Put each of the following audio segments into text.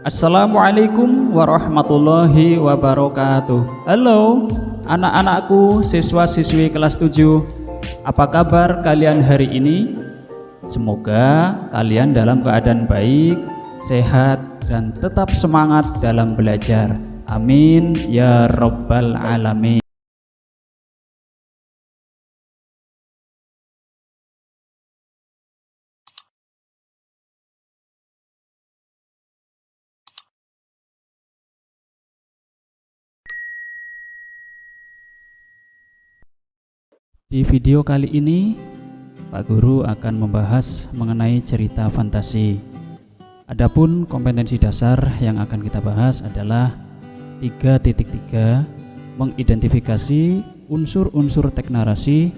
Assalamualaikum warahmatullahi wabarakatuh. Halo anak-anakku, siswa-siswi kelas 7. Apa kabar kalian hari ini? Semoga kalian dalam keadaan baik, sehat, dan tetap semangat dalam belajar. Amin ya rabbal alamin. Di video kali ini, Pak Guru akan membahas mengenai cerita fantasi. Adapun kompetensi dasar yang akan kita bahas adalah 3.3 mengidentifikasi unsur-unsur teks narasi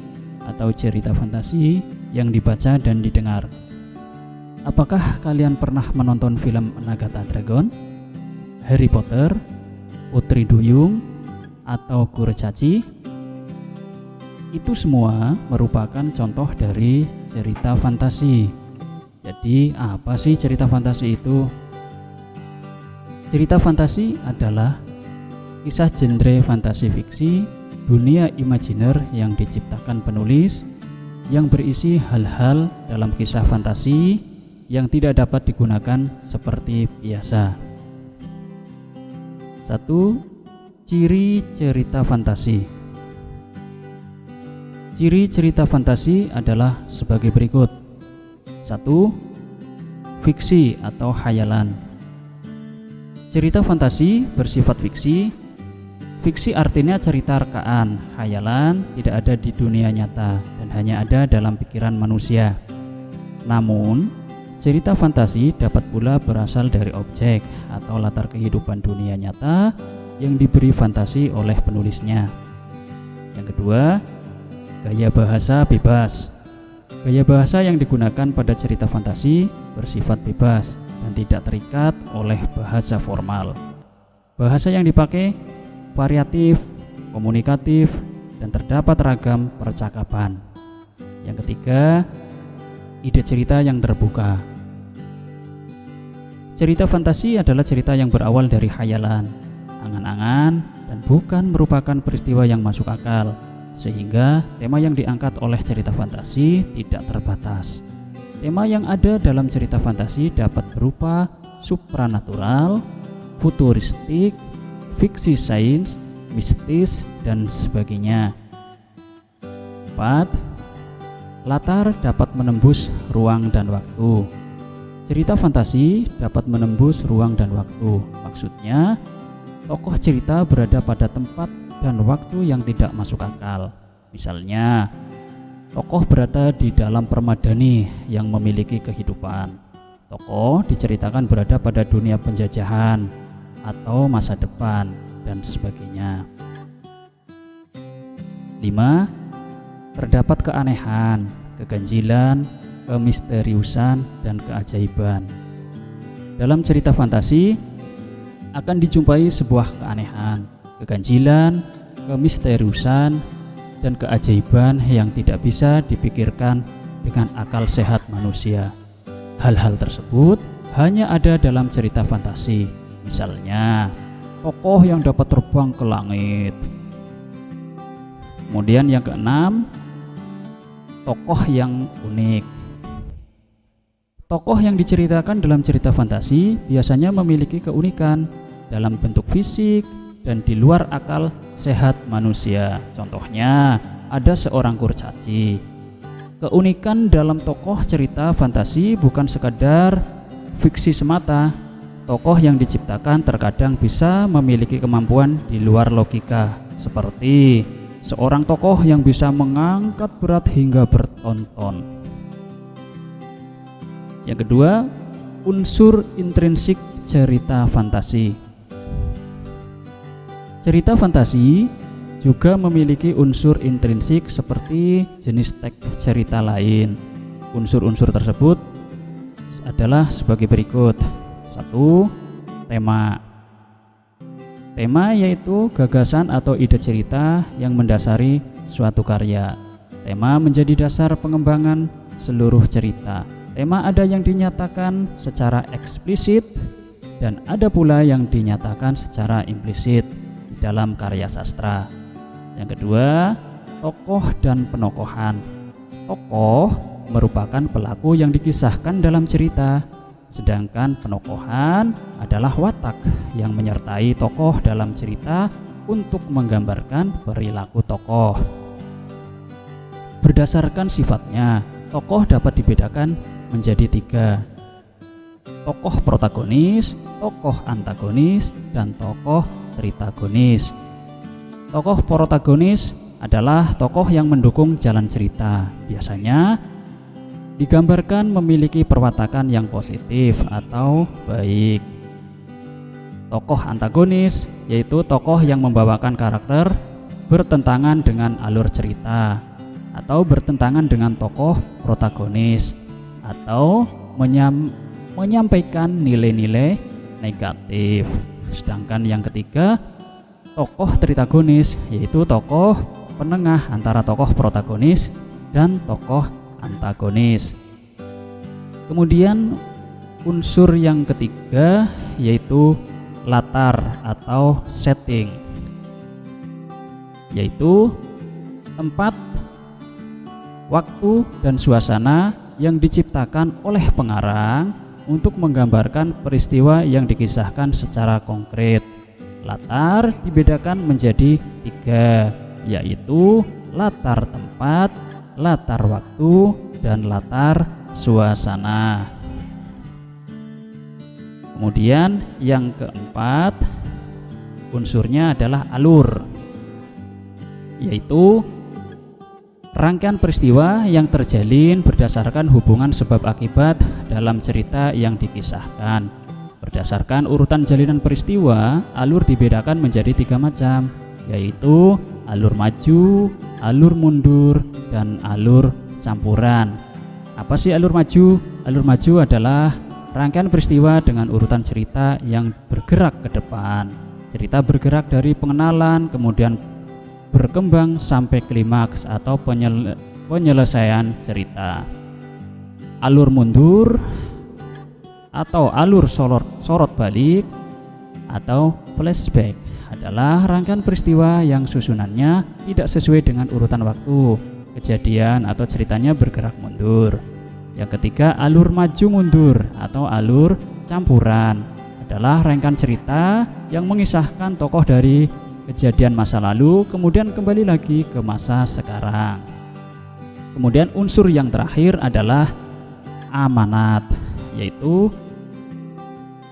atau cerita fantasi yang dibaca dan didengar. Apakah kalian pernah menonton film Agatha Dragon, Harry Potter, Putri Duyung, atau Kurcaci? Itu semua merupakan contoh dari cerita fantasi. Jadi, apa sih cerita fantasi itu? Cerita fantasi adalah kisah genre fantasi fiksi, dunia imajiner yang diciptakan penulis yang berisi hal-hal dalam kisah fantasi yang tidak dapat digunakan seperti biasa. 1. Ciri cerita fantasi. Ciri cerita fantasi adalah sebagai berikut. 1. Fiksi atau khayalan. Cerita fantasi bersifat fiksi. Fiksi artinya cerita rekaan, khayalan tidak ada di dunia nyata dan hanya ada dalam pikiran manusia. Namun, cerita fantasi dapat pula berasal dari objek atau latar kehidupan dunia nyata yang diberi fantasi oleh penulisnya. Yang kedua, gaya bahasa bebas. Gaya bahasa yang digunakan pada cerita fantasi bersifat bebas dan tidak terikat oleh bahasa formal. Bahasa yang dipakai variatif, komunikatif, dan terdapat ragam percakapan. Yang ketiga, ide cerita yang terbuka. Cerita fantasi adalah cerita yang berawal dari khayalan, angan-angan, dan bukan merupakan peristiwa yang masuk akal, sehingga tema yang diangkat oleh cerita fantasi tidak terbatas. Tema yang ada dalam cerita fantasi dapat berupa supranatural, futuristik, fiksi sains, mistis, dan sebagainya. 4. Latar dapat menembus ruang dan waktu. Cerita fantasi dapat menembus ruang dan waktu. Maksudnya, tokoh cerita berada pada tempat dan waktu yang tidak masuk akal. Misalnya, tokoh berada di dalam permadani yang memiliki kehidupan. Tokoh diceritakan berada pada dunia penjajahan atau masa depan dan sebagainya. 5. Terdapat keanehan, keganjilan, kemisteriusan, dan keajaiban. Dalam cerita fantasi akan dijumpai sebuah keanehan, keganjilan, kemisteriusan, dan keajaiban yang tidak bisa dipikirkan dengan akal sehat manusia. Hal-hal tersebut hanya ada dalam cerita fantasi. Misalnya, tokoh yang dapat terbang ke langit. Kemudian yang keenam, tokoh yang unik. Tokoh yang diceritakan dalam cerita fantasi biasanya memiliki keunikan dalam bentuk fisik dan di luar akal sehat manusia. Contohnya, ada seorang kurcaci. Keunikan dalam tokoh cerita fantasi bukan sekadar fiksi semata. Tokoh yang diciptakan terkadang bisa memiliki kemampuan di luar logika, seperti seorang tokoh yang bisa mengangkat berat hingga berton-ton. Yang kedua, unsur intrinsik cerita fantasi. Cerita fantasi juga memiliki unsur intrinsik seperti jenis teks cerita lain. Unsur-unsur tersebut adalah sebagai berikut. 1. Tema. Tema yaitu gagasan atau ide cerita yang mendasari suatu karya. Tema menjadi dasar pengembangan seluruh cerita. Tema ada yang dinyatakan secara eksplisit, dan ada pula yang dinyatakan secara implisit di dalam karya sastra. Yang kedua, tokoh dan penokohan. Tokoh merupakan pelaku yang dikisahkan dalam cerita, sedangkan penokohan adalah watak yang menyertai tokoh dalam cerita untuk menggambarkan perilaku tokoh. Berdasarkan sifatnya, tokoh dapat dibedakan menjadi 3: tokoh protagonis, tokoh antagonis, dan tokoh tritagonis. Tokoh protagonis adalah tokoh yang mendukung jalan cerita. Biasanya digambarkan memiliki perwatakan yang positif atau baik. Tokoh antagonis yaitu tokoh yang membawakan karakter bertentangan dengan alur cerita, atau bertentangan dengan tokoh protagonis, atau menyampaikan nilai-nilai negatif. Sedangkan yang ketiga, tokoh tritagonis yaitu tokoh penengah antara tokoh protagonis dan tokoh antagonis. Kemudian unsur yang ketiga yaitu latar atau setting, yaitu tempat, waktu, dan suasana yang diciptakan oleh pengarang untuk menggambarkan peristiwa yang dikisahkan secara konkret. Latar dibedakan menjadi 3, yaitu latar tempat, latar waktu, dan latar suasana. Kemudian yang keempat, unsurnya adalah alur, yaitu rangkaian peristiwa yang terjalin berdasarkan hubungan sebab akibat dalam cerita yang dikisahkan. Berdasarkan urutan jalinan peristiwa, alur dibedakan menjadi 3 macam, yaitu alur maju, alur mundur, dan alur campuran. Apa sih alur maju? Alur maju adalah rangkaian peristiwa dengan urutan cerita yang bergerak ke depan. Cerita bergerak dari pengenalan, kemudian berkembang sampai klimaks atau penyelesaian cerita. Alur mundur atau alur sorot balik atau flashback adalah rangkaian peristiwa yang susunannya tidak sesuai dengan urutan waktu, kejadian atau ceritanya bergerak mundur. Yang ketiga, alur maju mundur atau alur campuran adalah rangkaian cerita yang mengisahkan tokoh dari kejadian masa lalu kemudian kembali lagi ke masa sekarang. Kemudian unsur yang terakhir adalah amanat, yaitu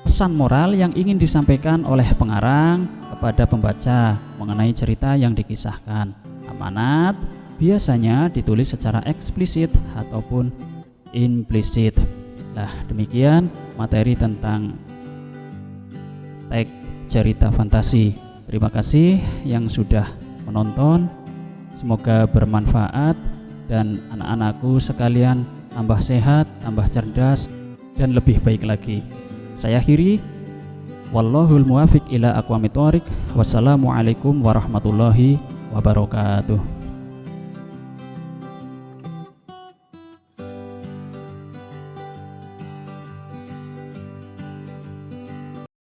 pesan moral yang ingin disampaikan oleh pengarang kepada pembaca mengenai cerita yang dikisahkan. Amanat biasanya ditulis secara eksplisit ataupun implisit. Nah, demikian materi tentang teks cerita fantasi. Terima kasih yang sudah menonton. Semoga bermanfaat dan anak-anakku sekalian tambah sehat, tambah cerdas, dan lebih baik lagi. Saya akhiri. Wallahul muwafiq ila aqwamit thoriq. Wassalamualaikum warahmatullahi wabarakatuh.